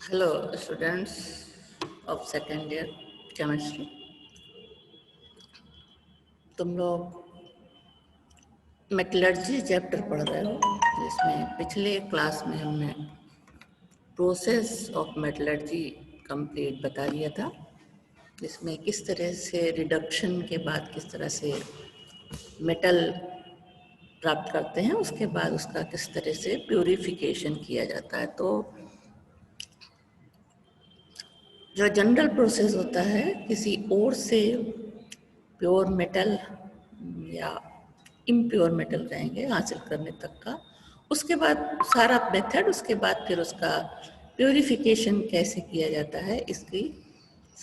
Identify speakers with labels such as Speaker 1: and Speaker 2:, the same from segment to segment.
Speaker 1: Hello, students of second year chemistry. तुम लोग metallurgy chapter पढ़ रहे हो, जिसमें पिछले क्लास में हमने प्रोसेस ऑफ मेटलर्जी कंप्लीट बता दिया था, जिसमें किस तरह से रिडक्शन के बाद किस तरह से मेटल प्राप्त करते हैं, उसके बाद उसका किस तरह से प्यूरिफिकेशन किया जाता है। तो जो जनरल प्रोसेस होता है किसी और से प्योर मेटल या इम्प्योर मेटल कहेंगे हासिल करने तक का, उसके बाद सारा मेथड, उसके बाद फिर उसका प्योरिफिकेशन कैसे किया जाता है, इसकी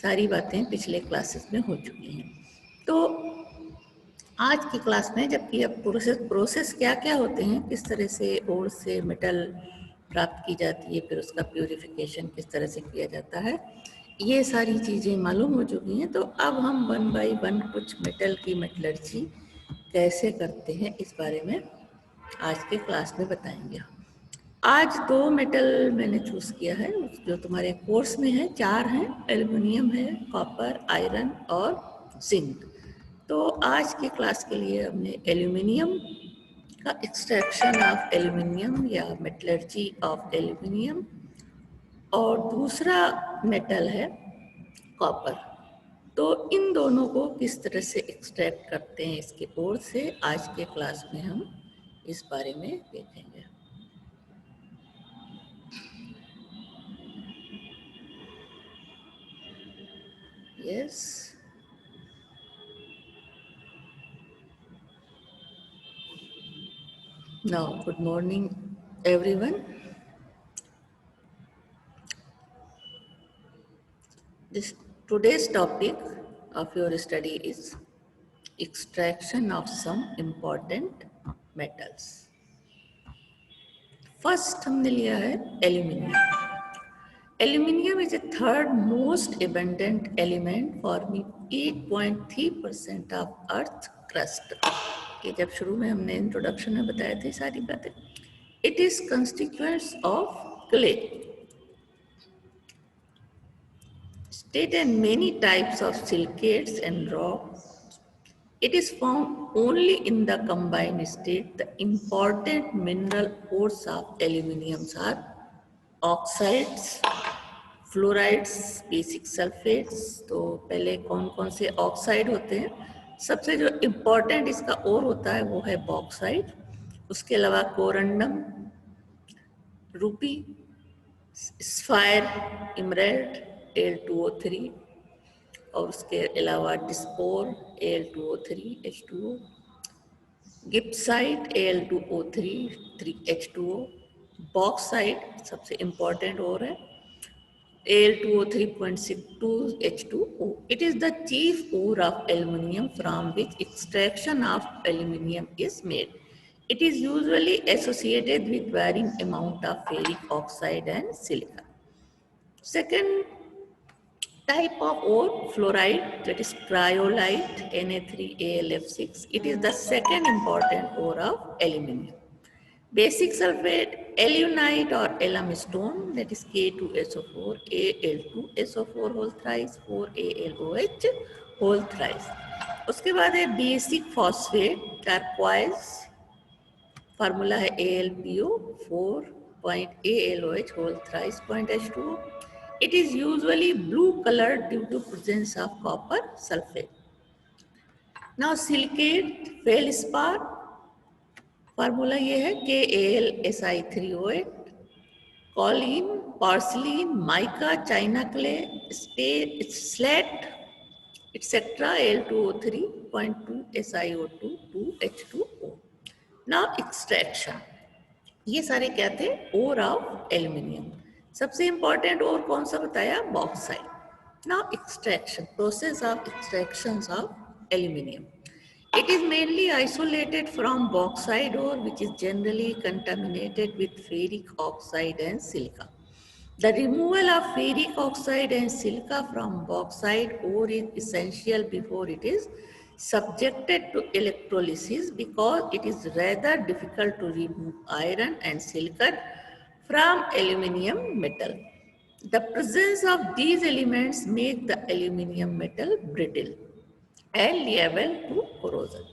Speaker 1: सारी बातें पिछले क्लासेस में हो चुकी हैं। तो आज की क्लास में, जबकि अब प्रोसेस क्या क्या होते हैं, किस तरह से ओर से मेटल प्राप्त की जाती है, फिर उसका प्योरिफिकेशन किस तरह से किया जाता है, ये सारी चीज़ें मालूम हो चुकी हैं। तो अब हम 1 बाय 1 कुछ मेटल की मेटलर्जी कैसे करते हैं इस बारे में आज के क्लास में बताएंगे। आज 2 मेटल मैंने चूज़ किया है जो तुम्हारे कोर्स में है, 4 हैं, एल्युमिनियम है, कॉपर, आयरन और जिंक। तो आज की क्लास के लिए हमने एल्युमिनियम का एक्सट्रैक्शन ऑफ एल्युमिनियम या मेटलर्जी ऑफ एल्युमिनियम, और दूसरा मेटल है कॉपर। तो इन दोनों को किस तरह से एक्सट्रैक्ट करते हैं इसके ओर से आज के क्लास में हम इस बारे में देखेंगे। Yes, now good morning everyone. This today's topic of your study is extraction of some important metals. First हमने लिया है aluminium. Aluminium is the third most abundant element, forming 8.3% of Earth's crust. ये जब शुरू में हमने इंट्रोडक्शन में बताया थे सारी बातें। It is constituents of clay. State and many types of silicates and rocks. It is found only in the combined state. The important mineral ores of aluminium are oxides, fluorides, basic sulphates. तो पहले कौन कौन से oxide होते हैं? सबसे जो important इसका और होता है वो है बॉक्साइड। उसके अलावा कोरंडम, रूपी, स्फायर, इमरेल्ड, Al2O3, और उसके अलावा डिस्पोर, Al2O3, H2O, गिप्साइट, Al2O3, 3H2O, bauxite सबसे इम्पोर्टेंट और है, Al2O3.62H2O. It is the chief ore of aluminium from which extraction of aluminium is made. It is usually associated with varying amount of ferric oxide and silica. Second type of ore, fluoride, that is cryolite, Na3AlF6. It is the second important ore of aluminium. Basic sulfate, alunite or alum stone, that is K2SO4, Al2SO4 whole thrice, 4AlOH whole thrice. उसके बाद है basic phosphate, turquoise, formula है AlPO 4.AlOH whole thrice .H2O. It is usually blue colored due to presence of copper sulfate. Now silicate, feldspar, formula ये है KAlSi3O8, kaolin, porcelain, mica, china clay, slate, etc. Al2O3.2 SiO2 2H2O. Now extraction, ये सारे क्या थे? Ore of aluminium. सबसे important ore कौन सा बताया? Bauxite. Now extraction, process of extraction of aluminium. It is mainly isolated from bauxite ore, which is generally contaminated with ferric oxide and silica. The removal of ferric oxide and silica from bauxite ore is essential before it is subjected to electrolysis, because it is rather difficult to remove iron and silicate from aluminium metal. The presence of these elements make the aluminum metal brittle and liable to corrosion.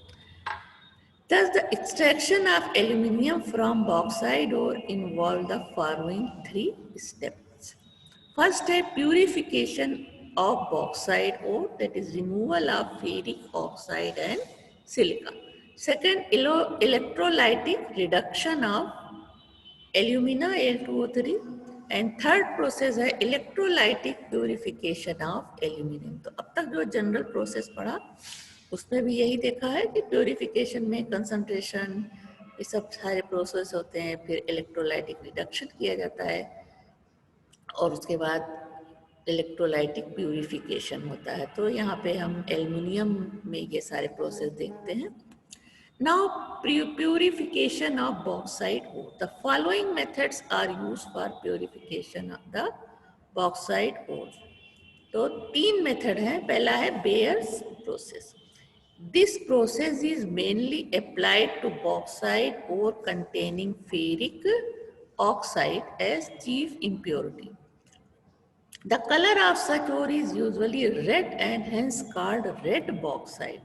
Speaker 1: Thus, the extraction of aluminum from bauxite ore involve the following three steps. First step, purification of bauxite ore, that is removal of ferric oxide and silica. Second, electrolytic reduction of alumina Al2O3, and third process है electrolytic purification of aluminium. तो अब तक जो general process पढ़ा उसमें भी यही देखा है कि प्यूरिफिकेशन में कंसंट्रेशन ये सब सारे प्रोसेस होते हैं, फिर इलेक्ट्रोलाइटिक रिडक्शन किया जाता है और उसके बाद इलेक्ट्रोलाइटिक प्यूरिफिकेशन होता है। तो यहाँ पे हम एल्युमिनियम में ये सारे प्रोसेस देखते हैं। Now, purification of bauxite ore. The following methods are used for purification of the bauxite ore. तो तीन मेथड हैं। पहला है bears process. This process is mainly applied to bauxite ore containing ferric oxide as chief impurity. The color of such ore is usually red and hence called red bauxite.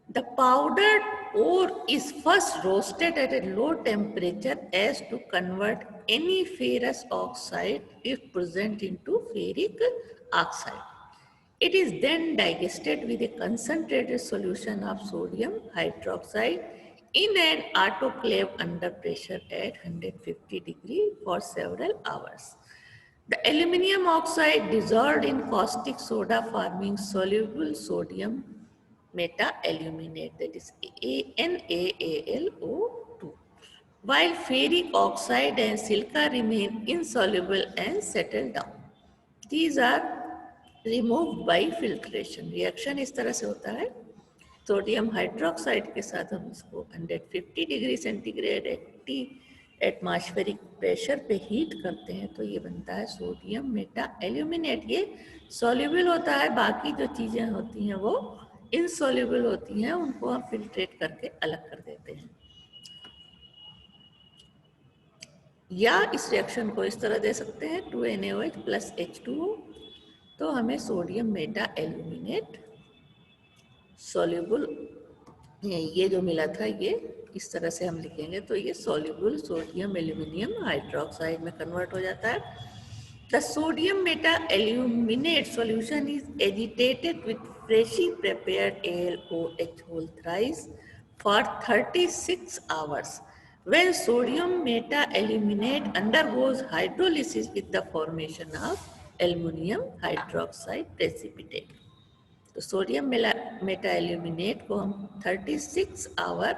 Speaker 1: The powdered ore is first roasted at a low temperature as to convert any ferrous oxide if present into ferric oxide. It is then digested with a concentrated solution of sodium hydroxide in an autoclave under pressure at 150 degrees for several hours. The aluminium oxide dissolved in caustic soda forming soluble sodium meta-aluminate, that is NaAlO2, while ferric oxide and silica remain insoluble and settle down. These are removed by filtration. Reaction इस तरह से होता है। Sodium hydroxide के साथ हम इसको 150 degree centigrade 80 atmospheric pressure पे हीट करते हैं तो ये बनता है सोडियम मेटा एल्यूमिनेट। ये सॉल्युबल होता है, बाकी जो चीज़ें होती हैं वो इनसॉल्युबल होती हैं, उनको हम फिल्ट्रेट करके अलग कर देते हैं। या इस रिएक्शन को इस तरह दे सकते हैं 2NaOH प्लस H2O, तो हमें सोडियम मेटा एल्यूमिनेट सॉल्युबल ये जो मिला था ये इस तरह से हम लिखेंगे तो ये सॉल्युबल सोडियम एल्यूमिनियम हाइड्रोक्साइड में कन्वर्ट हो जाता है। The sodium meta-aluminate solution is agitated with freshly prepared AlOH whole thrice for 36 hours. When sodium meta-aluminate undergoes hydrolysis with the formation of aluminum hydroxide precipitate. तो sodium Meta aluminate को हम 36 our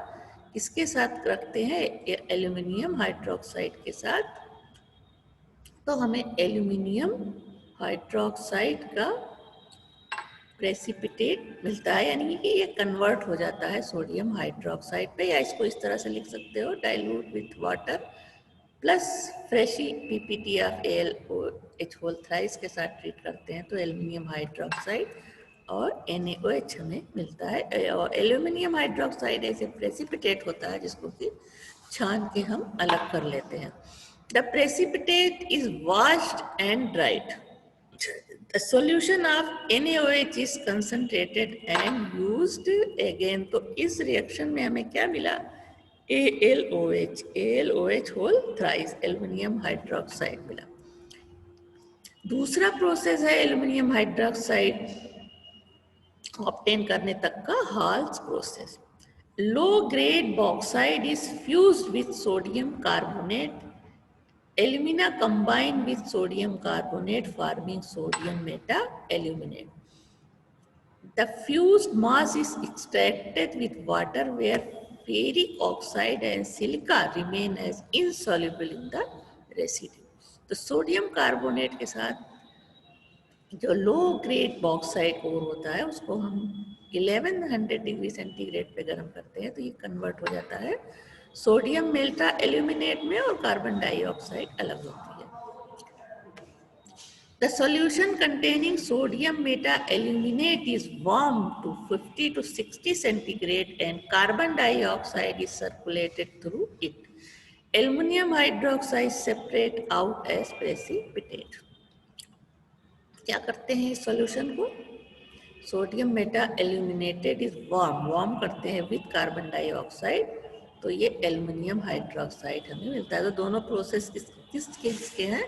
Speaker 1: किसके साथ रखते हैं, एल्यूमिनियम हाइड्रोक्साइड के साथ। तो हमें एल्यूमिनियम हाइड्रोक्साइड का प्रेसिपिटेट मिलता है, यानी कि ये कन्वर्ट हो जाता है सोडियम हाइड्रोक्साइड पे, या इसको इस तरह से लिख सकते हो dilute with water plus freshly PPT of AlOH whole thrice के साथ ट्रीट करते हैं तो एल्यूमिनियम हाइड्रोक्साइड और NaOH हमें मिलता है। और एल्यूमिनियम हाइड्रोक्साइड ऐसे प्रेसिपिटेट होता है जिसको कि छान के हम अलग कर लेते हैं। The precipitate is washed and dried. The solution of NaOH is concentrated and used again. तो इस रिएक्शन में हमें क्या मिला, AlOH whole thrice aluminium hydroxide मिला। दूसरा प्रोसेस है एल्यूमिनियम हाइड्रोक्साइड ऑब्टेन करने तक का Hall's process. Low grade bauxite is fused with sodium carbonate, alumina combined with sodium carbonate forming sodium meta aluminate. The fused mass is extracted with water where ferric oxide and silica remain as insoluble in the residue. तो sodium carbonate के साथ जो लो grade bauxite ओर होता है उसको हम 1100 degree centigrade पे गर्म करते हैं तो ये कन्वर्ट हो जाता है सोडियम मेटा एल्यूमिनेट में और कार्बन डाइऑक्साइड अलग होती है। The solution containing sodium meta aluminate is warmed to 50 to 60 centigrade and carbon dioxide is circulated through it. Aluminium hydroxide separate out as precipitate. क्या करते हैं इस सॉल्यूशन को? Sodium meta aluminated is warm करते हैं विद कार्बन डाइऑक्साइड, तो ये aluminium hydroxide हमें मिलता है। तो दोनों प्रोसेस किसके हैं?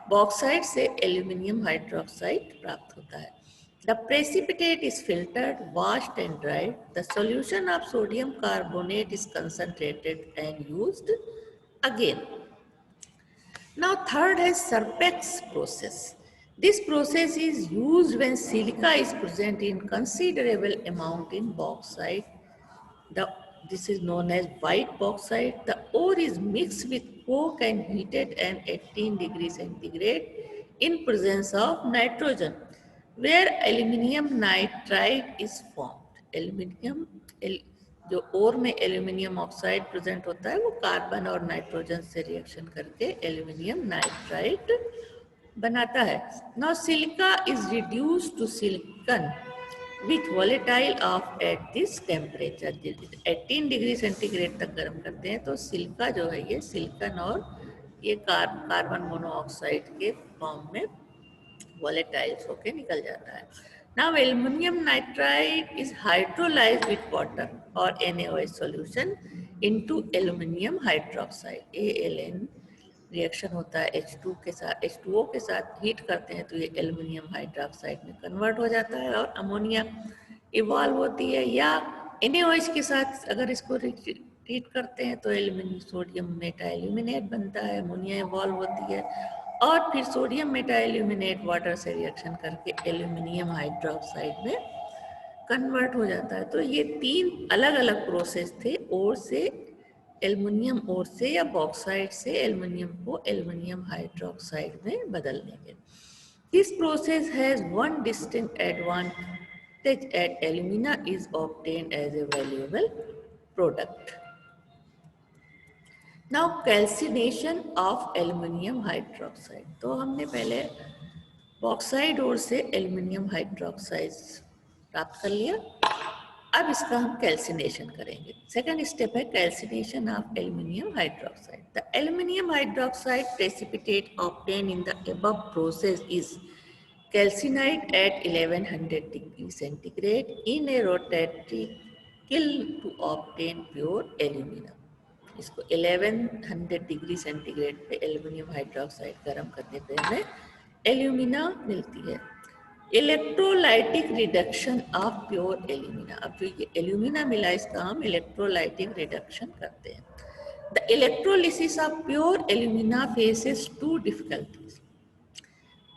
Speaker 1: बॉक्साइड से एल्युमिनियम हाइड्रोक्साइड प्राप्त होता है। The precipitate is filtered, washed and dried. The solution of sodium carbonate is concentrated and used again. Now third is Serpex process. This process is used when silica is present in considerable amount in bauxite. The, this is known as white bauxite. The ore is mixed with coke and heated at 18 degrees centigrade in presence of nitrogen, where aluminium nitride is formed. Aluminium जो ओर में aluminium oxide present होता है वो carbon और nitrogen से reaction करके aluminium nitride बनाता है। Now silica is reduced to silicon with volatile of at this temperature. 18 degree centigrade तक गर्म करते हैं तो सिलिका जो है ये सिलिकन और ये कार्बन मोनोऑक्साइड के फॉर्म में वॉलेटाइल्स होके निकल जाता है। Now aluminium nitride is hydrolysed with water और NaOH solution into aluminium hydroxide. ALN reaction होता है H2 के साथ, H2O के साथ हीट करते हैं तो ये एल्युमिनियम हाइड्रोक्साइड में कन्वर्ट हो जाता है और अमोनिया इवॉल्व होती है, या NaOH के साथ अगर इसको हीट करते हैं तो एल्युमिनियम सोडियम मेटा एल्यूमिनेट बनता है, अमोनिया इवॉल्व होती है और फिर सोडियम मेटा एल्यूमिनेट वाटर से रिएक्शन करके एल्युमिनियम हाइड्रोक्साइड में कन्वर्ट हो जाता है। तो ये तीन अलग अलग प्रोसेस थे ओर से एल्युमिनियम ओर से या बॉक्साइड से एल्युमिनियम को एल्युमिनियम हाइड्रोक्साइड में बदलने के। This process has one distinct advantage at alumina is obtained as a valuable product. Now calcination of aluminium hydroxide. तो हमने पहले बॉक्साइड ओर से एल्युमिनियम हाइड्रोक्साइड प्राप्त कर लिया, अब इसका हम कैल्सिनेशन करेंगे। सेकंड स्टेप है calcination of aluminium hydroxide. The aluminium hydroxide precipitate obtain in the above process is calcined at 1100 degree centigrade in a rotatory kiln to obtain pure alumina. इसको 1100 degree centigrade पे aluminium hydroxide गर्म करने पे हमें alumina मिलती है। Electrolytic reduction of pure alumina. अब जो ये एल्यूमिना मिला इसका हम इलेक्ट्रोलाइटिक रिडक्शन करते हैं। The electrolysis of pure alumina faces two difficulties.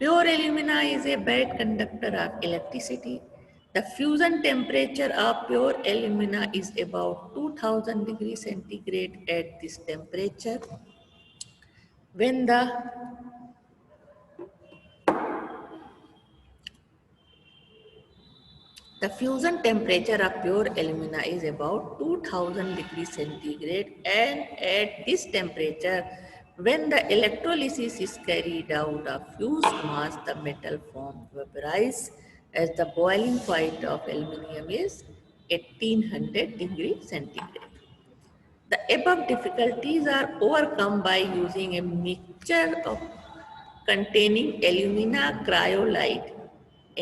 Speaker 1: Pure alumina is a bad conductor of electricity. The fusion temperature of pure alumina is about 2000 degrees centigrade. At this temperature, when the fusion temperature of pure alumina is about 2000 degrees centigrade, and at this temperature, when the electrolysis is carried out of fused mass, the metal form vaporizes as the boiling point of aluminium is 1800 degrees centigrade. The above difficulties are overcome by using a mixture of containing alumina cryolite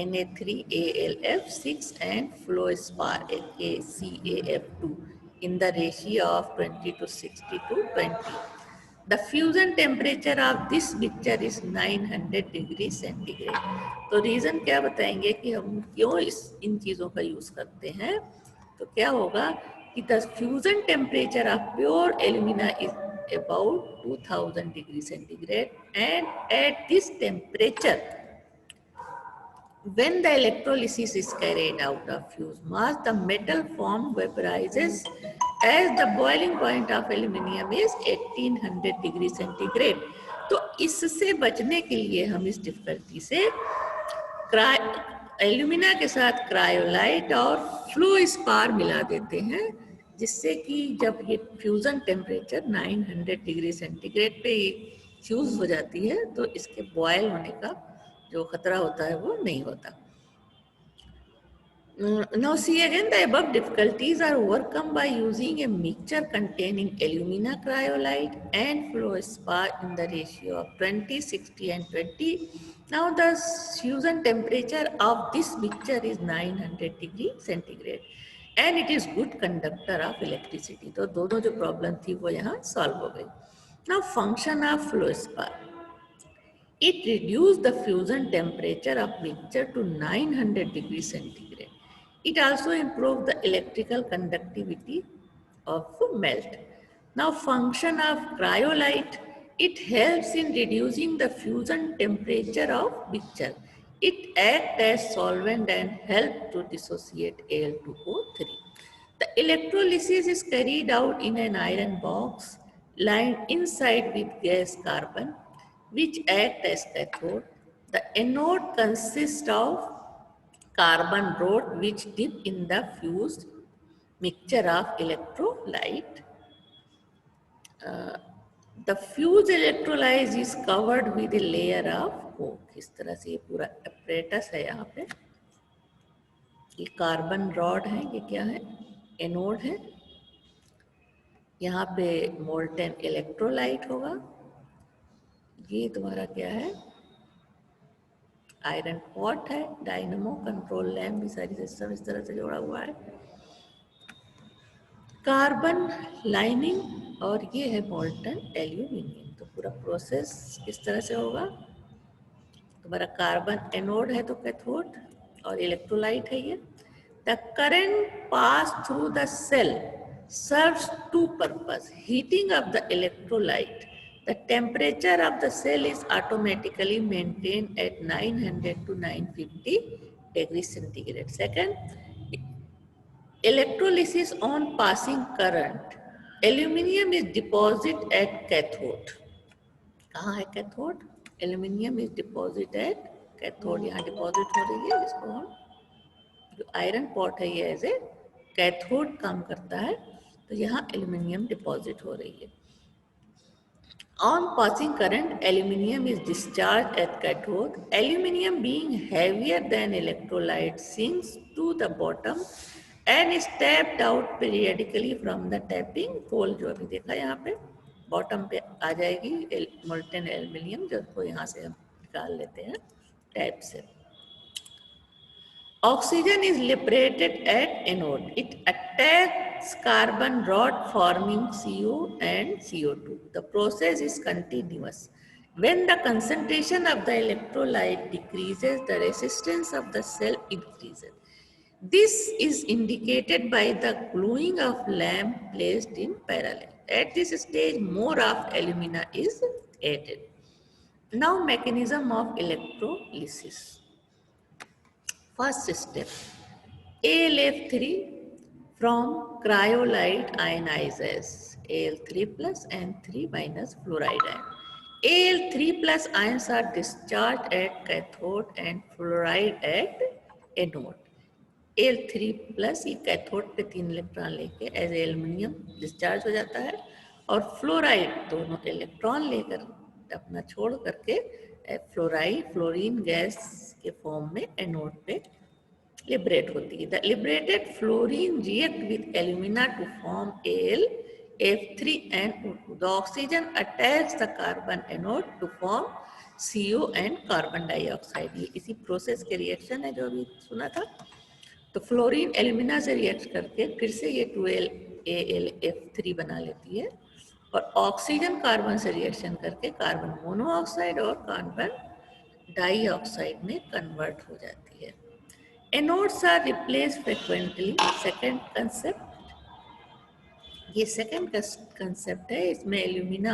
Speaker 1: Na3AlF6 and fluorspar KCAF2 in the ratio of 20:60:20. The fusion temperature of this mixture is 900 degree centigrade. तो reason क्या बताएंगे कि हम क्यों इन चीज़ों का use करते हैं। तो क्या होगा कि the fusion temperature of pure alumina is about 2000 degree centigrade, and eight this temperature when the electrolysis is carried out of fused mass, the metal form vaporizes as the boiling point of aluminium is 1800 degree centigrade. तो इससे बचने के लिए हम इस difficulty से alumina के साथ क्रायोलाइट और फ्लोस्पार मिला देते हैं, जिससे कि जब ये फ्यूजन टेम्परेचर 900 डिग्री सेंटीग्रेड पे फ्यूज हो जाती है तो इसके बॉयल होने का जो खतरा होता है वो नहीं होता। Now see again, the above difficulties are overcome by using a mixture containing alumina cryolite and fluorspar in the ratio of 20, 60 and 20. Now the fusion temperature of this mixture is 900 degree centigrade and it is good conductor of electricity. तो दोनों जो problem थी वो यहाँ solve हो गई. Now function of fluorspar. It reduced the fusion temperature of mixture to 900 degrees centigrade. It also improved the electrical conductivity of melt. Now function of cryolite, it helps in reducing the fusion temperature of mixture. It acts as solvent and helps to dissociate Al2O3. The electrolysis is carried out in an iron box lined inside with gas carbon, which act as cathode. The anode consists of carbon rod which dip in the fused mixture of electrolyte. The fused electrolyte is covered with a layer of coke. इस तरह से ये पूरा apparatus है यहाँ पे. ये carbon rod है, ये क्या है, एनोड है. यहाँ पे मोल्टेन इलेक्ट्रोलाइट होगा. ये तुम्हारा क्या है, आयरन पॉट है, डायनमो, कंट्रोल लैम्प, सारी सिस्टम इस तरह से जोड़ा हुआ है. कार्बन लाइनिंग और ये है मोल्टन एल्यूमिनियम. तो पूरा प्रोसेस किस तरह से होगा, तुम्हारा कार्बन एनोड है तो कैथोड और इलेक्ट्रोलाइट है ये. The current pass through the cell serves two purpose: heating of the electrolyte. The temperature of the cell is automatically maintained at 900 to 950 degrees centigrade. Second, electrolysis on passing current. Aluminium is deposited at cathode. कहाँ है cathode, aluminium is deposit at cathode. यहाँ deposit हो रही है, इसको हम जो iron pot है ये एज ए कैथोड काम करता है. तो यहाँ एल्यूमिनियम डिपॉजिट हो रही है. On passing current, aluminium is discharged at cathode. Aluminium being heavier than electrolyte sinks to the bottom and is tapped out periodically from the tapping hole. जो अभी देखा यहाँ पे बॉटम पे आ जाएगी मोल्टेन एल्यूमिनियम, जिसको यहाँ से हम निकाल लेते हैं टैप से. Oxygen is liberated at anode. It attacks carbon rod forming CO and CO2. The process is continuous. When the concentration of the electrolyte decreases, the resistance of the cell increases. This is indicated by the gluing of lamp placed in parallel. At this stage, more of alumina is added. Now, mechanism of electrolysis. First step, AlF3 from cryolite ionizes Al3 plus and 3 minus fluoride ion. Al3 plus ions are discharged at cathode and fluoride at anode. Al3 plus ये cathode पे 3 electron लेके as aluminium discharge हो जाता है और fluoride दोनों electron लेकर अपना छोड़ करके फ्लोरीन गैस के फॉर्म में एनोड पे लिबरेट होती है. The liberated fluorine react with alumina to form AlF3 and O2. The oxygen attacks the carbon anode to form CO and carbon dioxide. ये इसी प्रोसेस के रिएक्शन है जो अभी सुना था. तो फ्लोरीन एल्यूमिना से रिएक्ट करके फिर से ये 2AlF3 बना लेती है और ऑक्सीजन कार्बन से रिएक्शन करके कार्बन मोनोऑक्साइड और कार्बन डाइऑक्साइड में कन्वर्ट हो जाती है. Anodes are replace frequently. Second concept, ये सेकेंड कंसेप्ट है. इसमें एल्यूमिना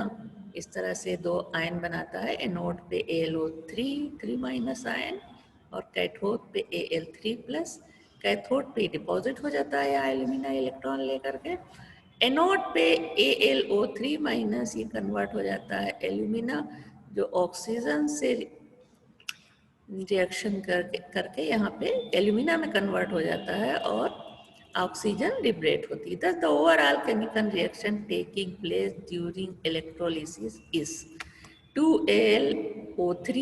Speaker 1: इस तरह से 2 आयन बनाता है. एनोड पे AlO3 3 माइनस आयन और कैथोड पे Al3 प्लस. कैथोड पे डिपॉजिट हो जाता है एल्यूमिना इलेक्ट्रॉन लेकर के. एनोड पे AlO3 माइनस ये कन्वर्ट हो जाता है एल्यूमिना जो ऑक्सीजन से रिएक्शन करके यहाँ पे एल्यूमिना में कन्वर्ट हो जाता है और ऑक्सीजन लिबरेट होती है. The overall chemical reaction taking place during electrolysis is 2AlO3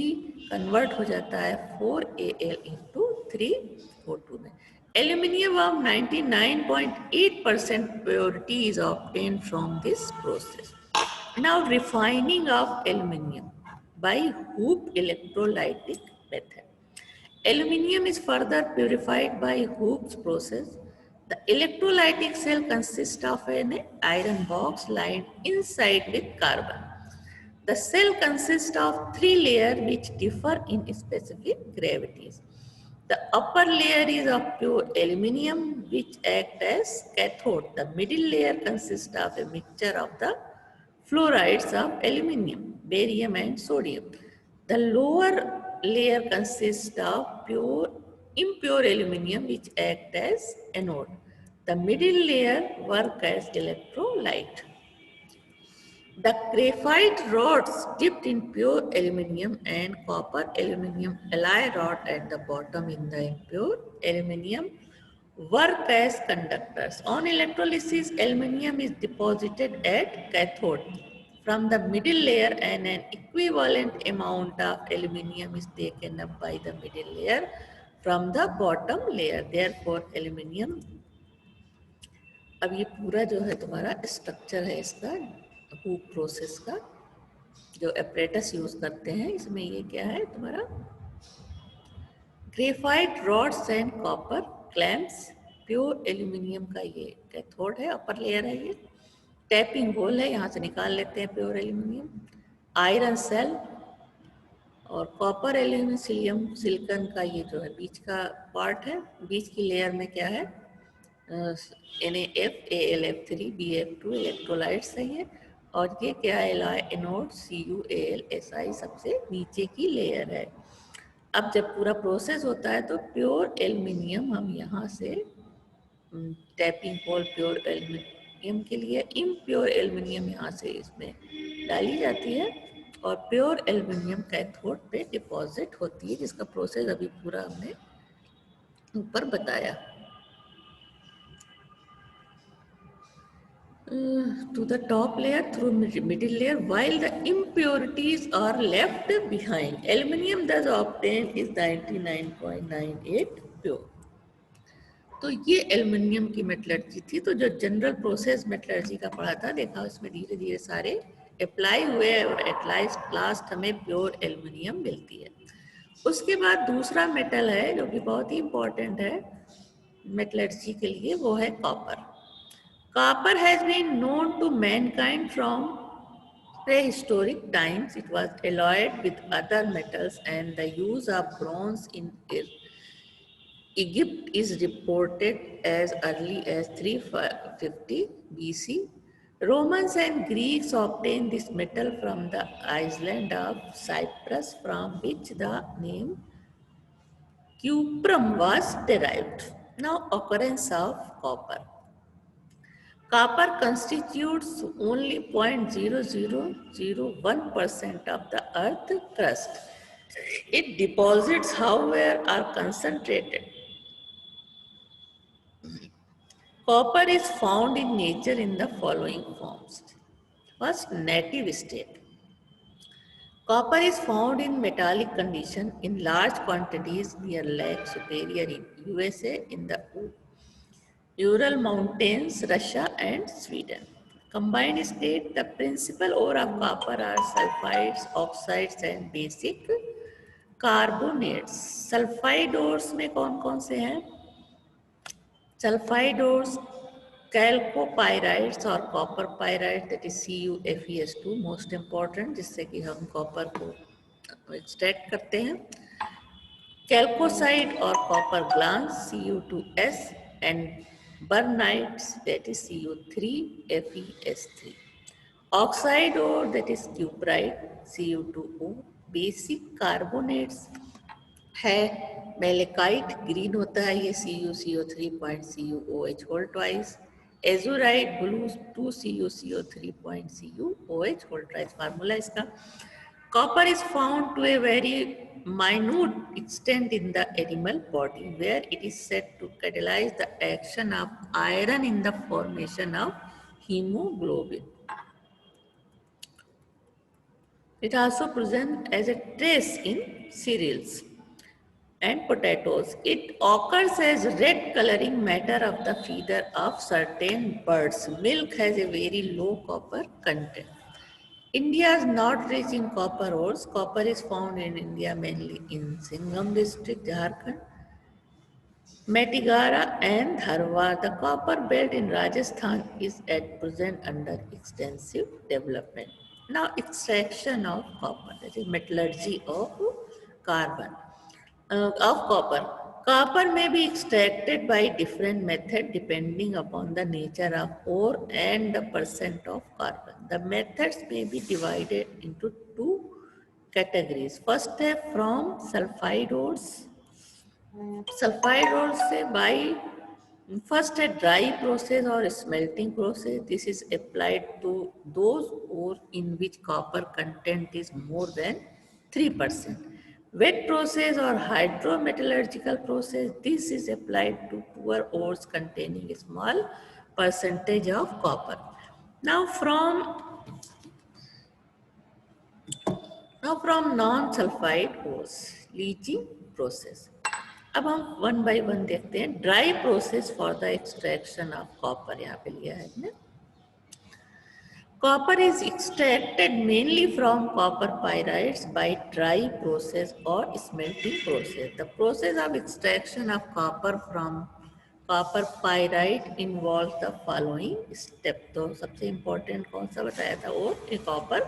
Speaker 1: convert हो जाता है 4Al into 3O2 में. Aluminium of 99.8% purity is obtained from this process. Now, refining of aluminium by Hoop electrolytic method. Aluminium is further purified by Hoop's process. The electrolytic cell consists of an iron box lined inside with carbon. The cell consists of three layers which differ in specific gravities. The upper layer is of pure aluminium which acts as cathode. The middle layer consists of a mixture of the fluorides of aluminium, barium and sodium. The lower layer consists of pure impure aluminium which acts as anode. The middle layer works as electrolyte. The graphite rods dipped in pure aluminium and copper aluminium alloy rod at the bottom in the impure aluminium work as conductors. On electrolysis, aluminium is deposited at cathode from the middle layer and an equivalent amount of aluminium is taken up by the middle layer from the bottom layer. Therefore, aluminium अब ये पूरा जो है तुम्हारा structure है इसका hoop process का जो एपरेटस यूज करते हैं इसमें ये क्या है तुम्हारा graphite rods and copper clamps pure aluminium का ये कैथोड है अपर लेयर है ये टैपिंग होल है यहाँ से निकाल लेते हैं प्योर एल्यूमिनियम आयरन सेल और कॉपर एल्यूमिनियम सिलिकॉन का ये जो है बीच का पार्ट है बीच की लेयर में क्या है NaF AlF3 BF2 इलेक्ट्रोलाइट्स है ये और ये क्या है एनोड CuAlSi सबसे नीचे की लेयर है अब जब पूरा प्रोसेस होता है तो प्योर एल्यूमिनियम हम यहाँ से टैपिंग होल प्योर एल्यूमिनियम के लिए इम्प्योर एल्यूमिनियम यहाँ से इसमें डाली जाती है और प्योर एल्यूमिनियम कैथोड पे डिपॉजिट होती है जिसका प्रोसेस अभी पूरा हमने ऊपर बताया to the top layer through middle layer while the impurities are left behind. Aluminium thus obtained is 99.98 pure. तो ये एल्युमिनियम की मेटलर्जी थी तो जो जनरल प्रोसेस मेटलर्जी का पढ़ा था देखा उसमें धीरे धीरे सारे अप्लाई हुए और एट लास्ट हमें प्योर एल्युमिनियम मिलती है उसके बाद दूसरा मेटल है जो कि बहुत ही इंपॉर्टेंट है मेटलर्जी के लिए वो है copper Copper has been known to mankind from prehistoric times. It was alloyed with other metals and the use of bronze in Egypt is reported as early as 350 BC. Romans and Greeks obtained this metal from the island of Cyprus from which the name cuprum was derived. Now occurrence of copper. Copper constitutes only 0.0001% of the earth crust. Its deposits, however, are concentrated. Copper is found in nature in the following forms. First, native state. Copper is found in metallic condition in large quantities near Lake Superior in USA in the Ural Mountains, Russia and Sweden. Combined state, the principal ore of copper are sulfides, oxides and basic carbonates. Sulfide ores में कौन से हैं? Sulfide ores, chalcopyrites और copper pyrite that is CuFeS2 most important जिससे कि हम copper को extract करते हैं. Chalcocite or copper glance Cu2S and Burnites that is Cu3FeS3. Oxide ore that is cuprite Cu2O. Basic carbonates है मेलेकाइट ग्रीन होता है ये CuCO3.CuOH whole twice. Azurite blue 2CuCO3.CuOH whole twice. Formula इसका Copper is found to a very minute extent in the animal body where it is said to catalyze the action of iron in the formation of hemoglobin. It also presents as a trace in cereals. and potatoes. It occurs as red coloring matter of the feather of certain birds. Milk has a very low copper content. India is not rich in copper ores. Copper is found in India mainly in Singham district, Jharkhand, Metigara and Dharwad. The copper belt in Rajasthan is at present under extensive development. Now, extraction of copper, that is metallurgy of carbon, of copper. Copper may be extracted by different method depending upon the nature of ore and the percent of carbon. The methods may be divided into two categories. First step from sulfide ores. Sulfide ores say by first a dry process or a smelting process. This is applied to those ore in which copper content is more than 3%. Wet process or hydrometallurgical process. This is applied to poor ores containing a small percentage of copper. Now from non-sulfide ores, leaching process. अब हम one by one देखते हैं. Dry process for the extraction of copper यहाँ पे लिया है हमने. Copper is extracted mainly from copper pyrites by dry process or smelting process. The process of extraction of copper from copper pyrite involves the following step. तो सबसे important कौन सा बताया था वो copper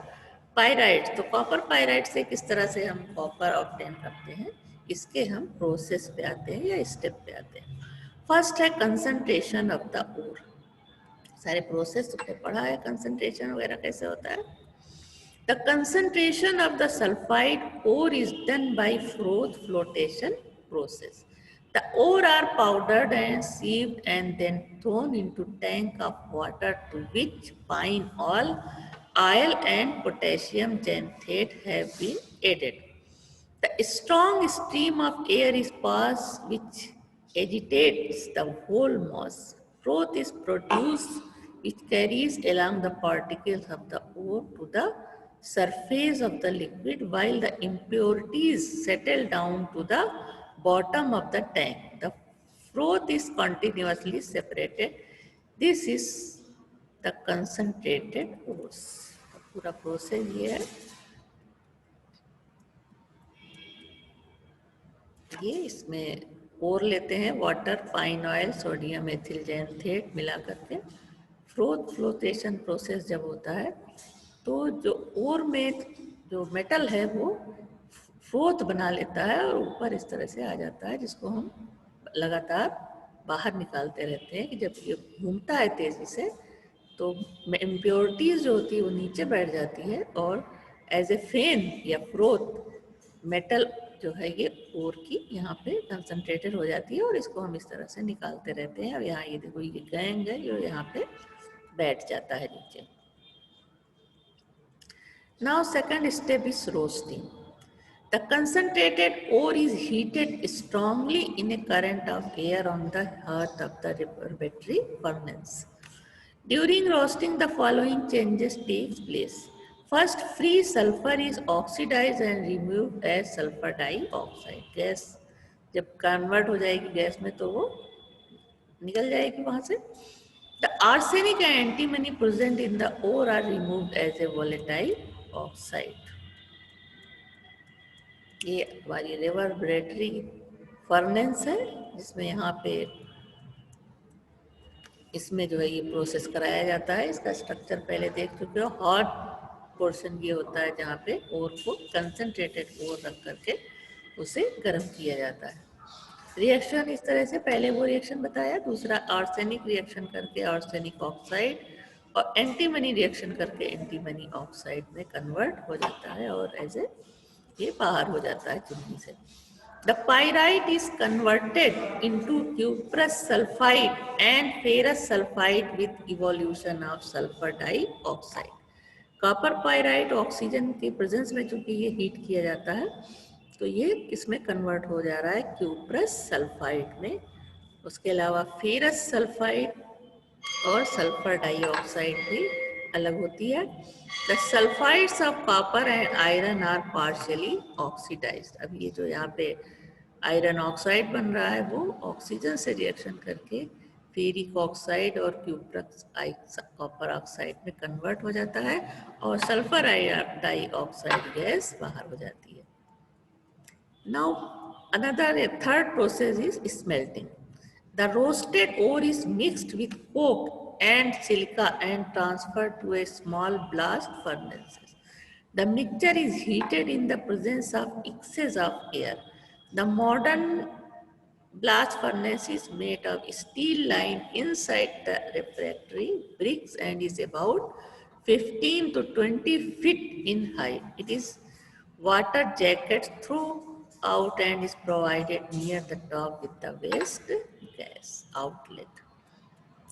Speaker 1: pyrites. तो copper pyrites से किस तरह से हम copper obtain करते हैं, इसके हम process पे आते हैं या step पे आते हैं. First है concentration of the ore. सारे प्रोसेस तुमने पढ़ा है, कंसंट्रेशन वगैरह कैसे होता है. The concentration of the sulphide ore is done by froth flotation process. The ore are powdered and sieved and then thrown into tank of water to which pine oil and potassium xanthate have been added. The strong stream of air is passed which agitates the whole mass. Froth is produced which carries along the particles of the ore to the surface of the liquid while the impurities settle down to the bottom of the tank. The froth is continuously separated. This is the concentrated ores. पूरा process ये है. ये इसमें ore लेते हैं, water, pine oil, sodium ethyl xanthate मिला करके. Flotation process जब होता है तो जो ओर में जो मेटल है वो फ्रोथ बना लेता है और ऊपर इस तरह से आ जाता है, जिसको हम लगातार बाहर निकालते रहते हैं कि जब ये घूमता है तेजी से तो इम्प्योरिटीज जो होती है वो नीचे बैठ जाती है और एज ए फेन या फ्रोथ मेटल जो है ये ओर की यहाँ पे कंसंट्रेटेड हो जाती है और इसको हम इस तरह से निकालते रहते हैं. और यहाँ ये देखो ये गैंग है जो यहाँ पे बैठ जाता है नीचे. Now second step is roasting. The concentrated ore is heated strongly in a current of air on the hearth of the reverberatory furnace. During roasting the following changes takes place. First, free sulfur is oxidized and removed as sulfur dioxide. Gas जब convert हो जाएगी gas में तो वो निकल जाएगी वहां से. The arsenic and antimony present in the ore are removed as a volatile oxide. ये हमारी रिवर्बरेटरी फर्नेस है जिसमें यहाँ पे इसमें जो है ये प्रोसेस कराया जाता है. इसका स्ट्रक्चर पहले देख चुके हो. हॉट पोर्शन ये होता है जहाँ पे ओर को कंसंट्रेटेड ओर रख करके उसे गर्म किया जाता है. रिएक्शन इस तरह से पहले वो रिएक्शन बताया. दूसरा आर्सेनिक रिएक्शन करके आर्सेनिक ऑक्साइड और एंटीमनी रिएक्शन करके एंटीमनी ऑक्साइड में कन्वर्ट हो जाता है और एज ए ये बाहर हो जाता है चिमनी से. The pyrite is converted into cuprous sulfide and ferrous sulfide with evolution of sulfur dioxide. Copper pyrite oxygen के प्रेजेंस में चूंकि ये हीट किया जाता है तो ये इसमें कन्वर्ट हो जा रहा है क्यूप्रस सल्फाइड में. उसके अलावा फेरस सल्फाइड और सल्फर डाइऑक्साइड भी अलग होती है. The sulphides of copper and iron are partially oxidised. अब ये जो यहाँ पे आयरन ऑक्साइड बन रहा है, वो ऑक्सीजन से रिएक्शन करके फेरिक ऑक्साइड और क्यूप्रस कॉपर ऑक्साइड में कन्वर्ट हो जाता है और सल्फर डाइऑक्साइड गैस बाहर हो जाती है। Now another a third process is smelting. The roasted ore is mixed with coke and silica and transferred to a small blast furnace. The mixture is heated in the presence of excess of air. The modern blast furnace is made of steel lined inside the refractory bricks and is about 15 to 20 feet in height. It is water jacket throughout and is provided near the top with the waste gas outlet.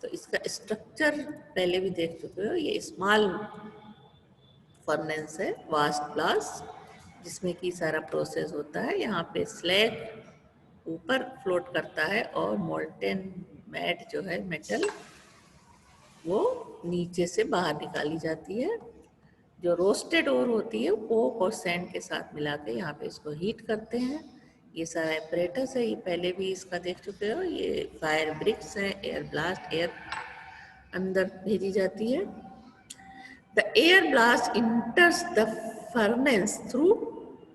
Speaker 1: तो इसका structure पहले भी देख चुके हो, ये small furnace है, vast blast, जिसमें कि सारा प्रोसेस होता है। यहाँ पे स्लैग ऊपर फ्लोट करता है और मोल्टेन मैट जो है मेटल, वो नीचे से बाहर निकाली जाती है। जो रोस्टेड ओर होती है कोक और सैंड के साथ मिला के यहाँ पे इसको हीट करते हैं। ये सारा एपरेटस है, ये पहले भी इसका देख चुके हो। ये फायर ब्रिक्स है, एयर ब्लास्ट, एयर अंदर भेजी जाती है। The air blast enters the furnace through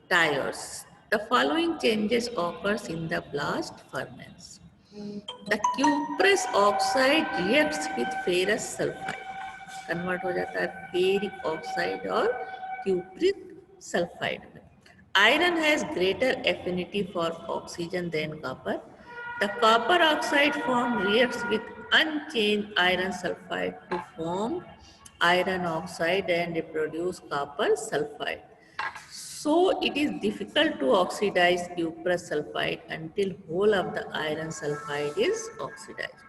Speaker 1: tires. The following changes occurs in the blast furnace. The cuprous oxide reacts with ferrous sulfide. Convert हो जाता है फेरिक ऑक्साइड और cupric sulphide में। Iron has greater affinity for oxygen than copper. The copper oxide form reacts with unchanged iron sulfide to form iron oxide and produce copper sulfide. So it is difficult to oxidize cuprous sulfide until whole of the iron sulfide is oxidized.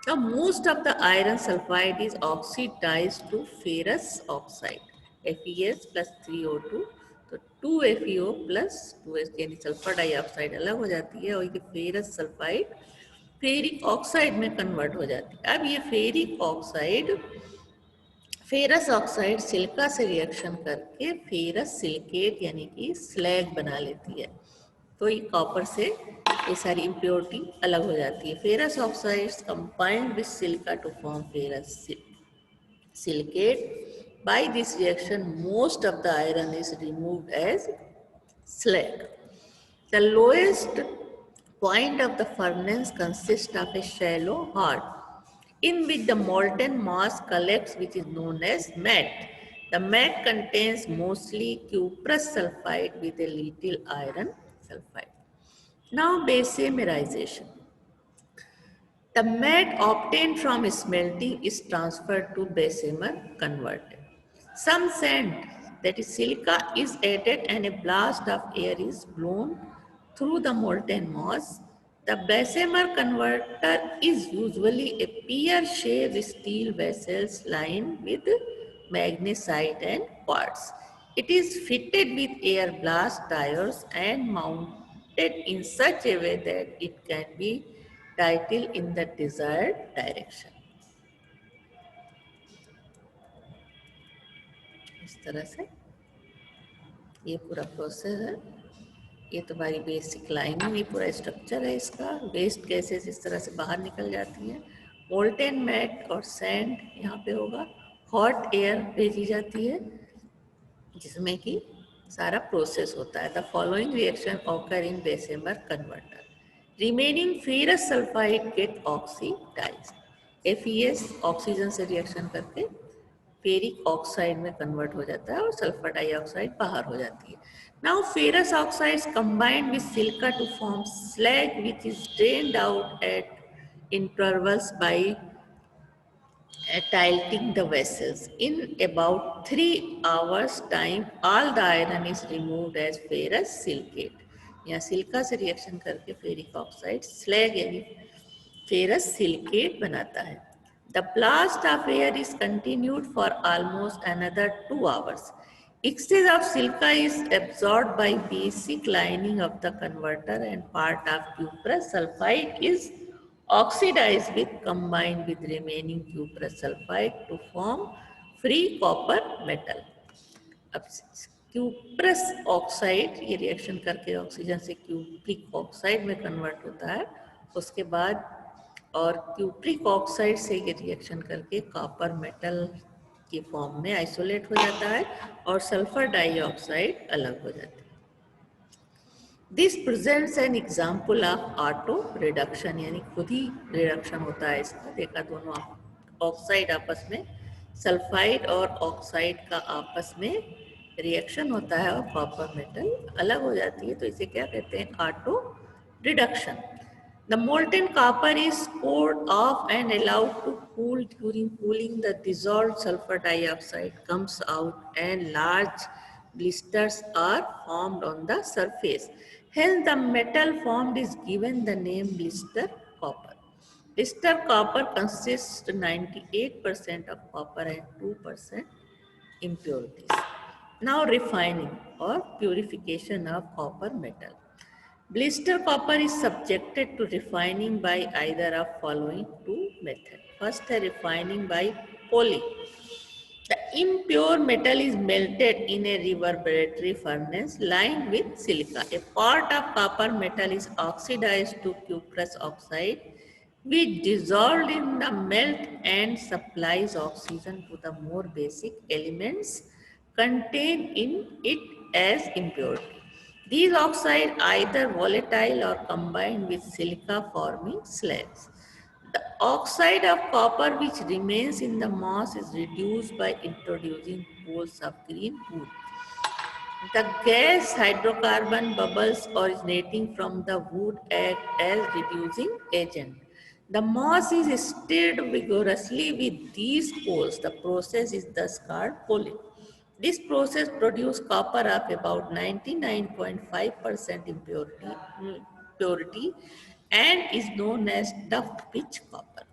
Speaker 1: Now most of the iron sulfide is oxidized to ferrous oxide, FeS plus 3O2, तो 2FeO plus 2S यानी sulphur dioxide अलग हो जाती है और ये ferrous sulphide ferric oxide में convert हो जाती है। अब ये ferric oxide ferrous oxide silica से रिएक्शन करके फेरस सिलिकेट यानी कि स्लैग बना लेती है, तो ये कॉपर से ये सारी इम्प्योरिटी अलग हो जाती है। Ferrous oxides combined with silica to form ferrous silicate. By this reaction, most of the iron is removed as slag. The lowest point of the furnace consists of a shallow heart in which the molten mass collects, which is known as matte. The matte contains mostly cuprous sulfide with a little iron sulfide. Now, basemerization. The matte obtained from smelting is transferred to Bessemer converter. Some sand, that is silica, is added and a blast of air is blown through the molten mass. The Bessemer converter is usually a pear-shaped steel vessel lined with magnesite and quartz. It is fitted with air blast tires and mounted in such a way that it can be title in the desired direction. इस तरह से ये पूरा process है। ये तुम्हारी basic lining, ये पूरा स्ट्रक्चर है इसका। वेस्ट गैसेस इस तरह से बाहर निकल जाती हैं। मोल्टेन मैट और सैंड यहाँ पे होगा। हॉट एयर भेजी जाती है जिसमें कि सारा प्रोसेस होता है। The following reaction occur in Bessemer converter. Remaining ferrous sulphide get oxidised. FeS oxygen से रिएक्शन करके फेरिक ऑक्साइड में कन्वर्ट हो जाता है और सल्फर डाइऑक्साइड बाहर हो जाती है। Now ferrous oxides combined with silica to form slag which is drained out at intervals by tilting the vessels. In about 3 hours time, all the iron is removed as ferrous silicate. यहाँ silica से reaction करके ferric oxide slag यानी ferrous silicate बनाता है। The blast of air is continued for almost another 2 hours. Excess of silica is absorbed by basic lining of the converter and part of cuprous sulfide is oxidized with combined with remaining cuprous sulfide to form free copper metal. अब cuprous oxide, ये reaction करके oxygen से cupric oxide में convert होता है। उसके बाद और क्यूप्रिक ऑक्साइड से ये रिएक्शन करके कॉपर मेटल के फॉर्म में आइसोलेट हो जाता है और सल्फर डाइऑक्साइड अलग हो जाता है। This presents an example of auto reduction, यानी खुद ही रिडक्शन होता है इसका। देखा, दोनों ऑक्साइड आपस में, सल्फाइड और ऑक्साइड का आपस में रिएक्शन होता है और कॉपर मेटल अलग हो जाती है, तो इसे क्या कहते हैं? Auto reduction. The molten copper is poured off and allowed to cool. During cooling, the dissolved sulfur dioxide comes out and large blisters are formed on the surface. Hence, the metal formed is given the name blister copper. Blister copper consists 98% of copper and 2% impurities. Now, refining or purification of copper metal. Blister copper is subjected to refining by either of following two methods. First, refining by poly. The impure metal is melted in a reverberatory furnace lined with silica. A part of copper metal is oxidized to cuprous oxide, which dissolved in the melt and supplies oxygen to the more basic elements contained in it as impurity. These oxides either volatile or combined with silica forming slags. The oxide of copper which remains in the mass is reduced by introducing poles of green wood. The gas hydrocarbon bubbles originating from the wood act as reducing agent. The mass is stirred vigorously with these poles. The process is thus called pulling. This process produces copper of about 99.5% purity and is known as tough pitch copper.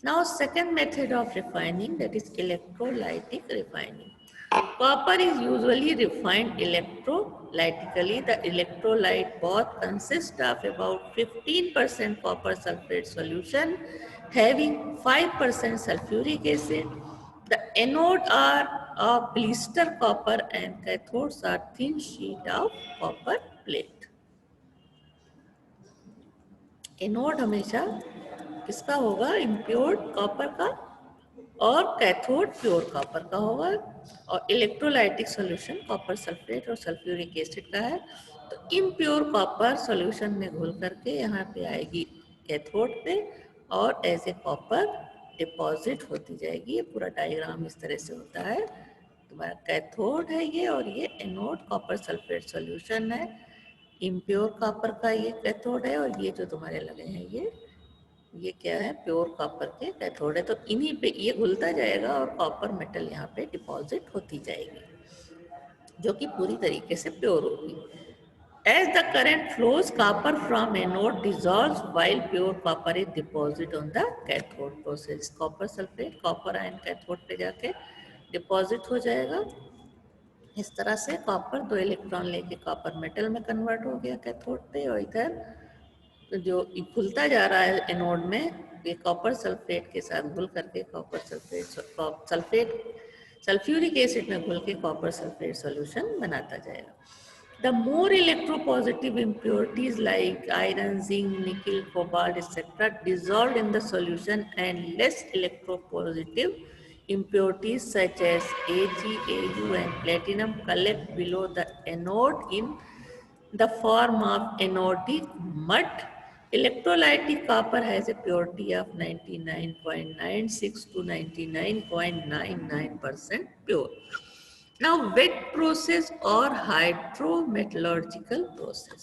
Speaker 1: Now, second method of refining, that is electrolytic refining. Copper is usually refined electrolytically. The electrolyte bath consists of about 15% copper sulfate solution having 5% sulfuric acid. The anode are of blister copper and cathodes are thin sheet of copper plate. Anode हमेशा किसका होगा? इम्प्योर्ड copper का, और cathode pure copper का होगा। और electrolytic solution copper sulphate और sulphuric acid का है। तो इम्प्योर कॉपर सॉल्यूशन में घुल करके यहाँ पे आएगी कैथोड पे और एज ए कॉपर डिपॉजिट होती जाएगी। ये पूरा डायग्राम इस तरह से होता है। तुम्हारा कैथोड है ये, और ये एनोड कॉपर सल्फेट सॉल्यूशन है। इम्प्योर कॉपर का ये कैथोड है, और ये जो तुम्हारे लगे हैं ये क्या है? प्योर कॉपर के कैथोड है। तो इन्हीं पे ये घुलता जाएगा और कॉपर मेटल यहाँ पे डिपॉजिट होती जाएगी, जो कि पूरी तरीके से प्योर होगी। As the current flows, copper from anode dissolves while pure copper is deposited on the cathode process. Copper sulfate copper ion cathode पे जाके डिपॉजिट हो जाएगा। इस तरह से कॉपर 2 इलेक्ट्रॉन लेके कॉपर मेटल में कन्वर्ट हो गया कैथोड पे, और इधर जो घुलता जा रहा है एनोड में, ये कॉपर सल्फेट के साथ घुल करके कॉपर सल्फेट सल्फ्यूरिक एसिड में घुल के कॉपर सल्फेट सॉल्यूशन बनाता जाएगा। The more electropositive impurities like iron, zinc, nickel, cobalt, etc. dissolved in the solution, and less electropositive impurities such as Ag, Au and platinum collect below the anode in the form of anodic mud. Electrolytic copper has a purity of 99.96 to 99.99% pure. Now, wet process और hydrometallurgical process.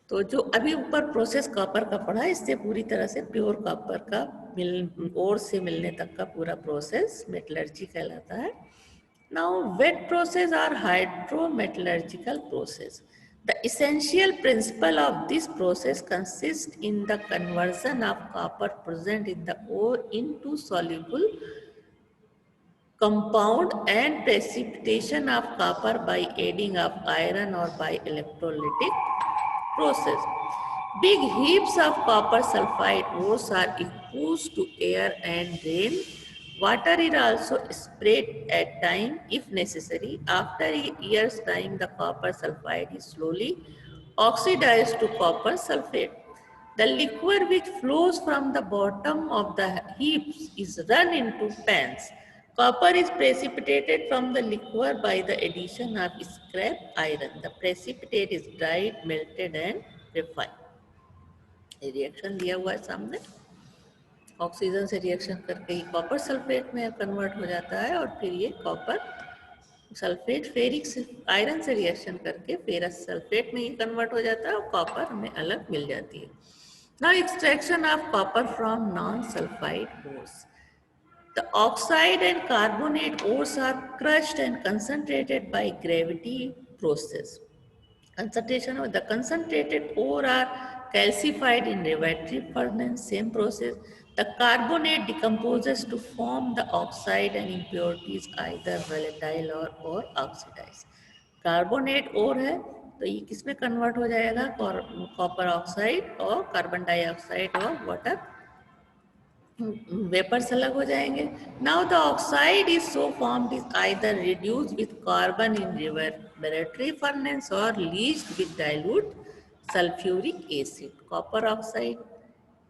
Speaker 1: तो जो अभी ऊपर process copper का पढ़ा, इससे पूरी तरह से प्योर कॉपर का ओर से मिलने तक का पूरा प्रोसेस मेटलर्जी कहलाता है। नाउ वेट प्रोसेस और hydrometallurgical process. The essential principle of this process consists in the conversion of copper present in the ore into soluble compound and precipitation of copper by adding of iron or by electrolytic process. Big heaps of copper sulfide ores are exposed to air and rain Water is also sprayed at time if necessary. After a year's time, the copper sulfide is slowly oxidized to copper sulfate. The liquid which flows from the bottom of the heaps is run into pans. Copper is precipitated from the liquor by the addition of scrap iron. The precipitate is dried, melted and refined. ये reaction दिया हुआ है सामने, oxygen से reaction करके ये copper sulphate में convert हो जाता है और फिर ये कॉपर सल्फेट फेरिक से आयरन से रिएक्शन करके फेरस सल्फेट में ये कन्वर्ट हो जाता है और कॉपर हमें अलग मिल जाती है. Now extraction of copper from non-sulfide ores. The oxide and carbonate ores are crushed and concentrated by gravity process. Concentration of the concentrated ore are calcified in rotary furnace, same process. The carbonate decomposes to form the oxide and impurities either volatile or oxidized. Carbonate ore है तो ये किस में convert हो जाएगा, copper oxide और carbon dioxide और water vapours अलग हो जाएंगे. Now the oxide is so formed is either reduced with carbon in reverberatory furnace or leached with dilute sulphuric acid. Copper oxide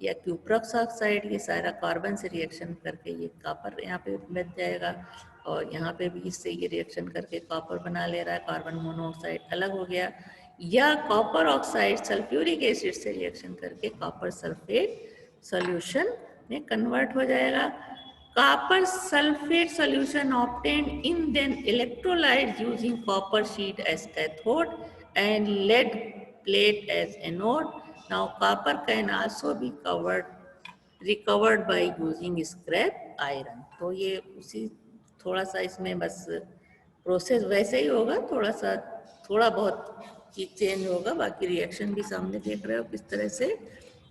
Speaker 1: या क्यूप्रॉक्स ऑक्साइड ये सारा कार्बन से reaction करके ये कॉपर यहाँ पे बच जाएगा और यहाँ पे भी इससे ये रिएक्शन करके कॉपर बना ले रहा है, कार्बन मोनोऑक्साइड अलग हो गया. या कॉपर ऑक्साइड सल्फ्यूरिक एसिड से रिएक्शन करके कॉपर सल्फेट सॉल्यूशन में कन्वर्ट हो जाएगा. Copper sulphate solution obtained in then electrolyte using copper sheet as cathode and lead plate as anode. Now copper can also be recovered by using scrap iron. तो ये उसी थोड़ा सा इसमें बस प्रोसेस वैसे ही होगा, थोड़ा बहुत चीज चेंज होगा, बाकी रिएक्शन भी सामने देख रहे हो किस तरह से.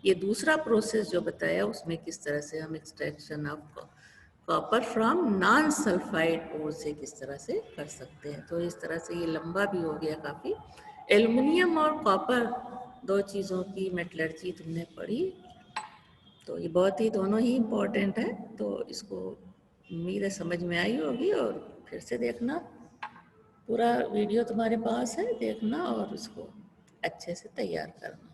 Speaker 1: ये दूसरा प्रोसेस जो बताया उसमें किस तरह से हम extraction of copper from non sulphide ore से किस तरह से कर सकते हैं. तो इस तरह से ये लंबा भी हो गया काफ़ी. एल्युमिनियम और कॉपर दो चीज़ों की मेटलर्जी तुमने पढ़ी, तो ये बहुत ही दोनों ही इम्पोर्टेंट है. तो इसको उम्मीद है समझ में आई होगी और फिर से देखना, पूरा वीडियो तुम्हारे पास है, देखना और उसको अच्छे से तैयार करना.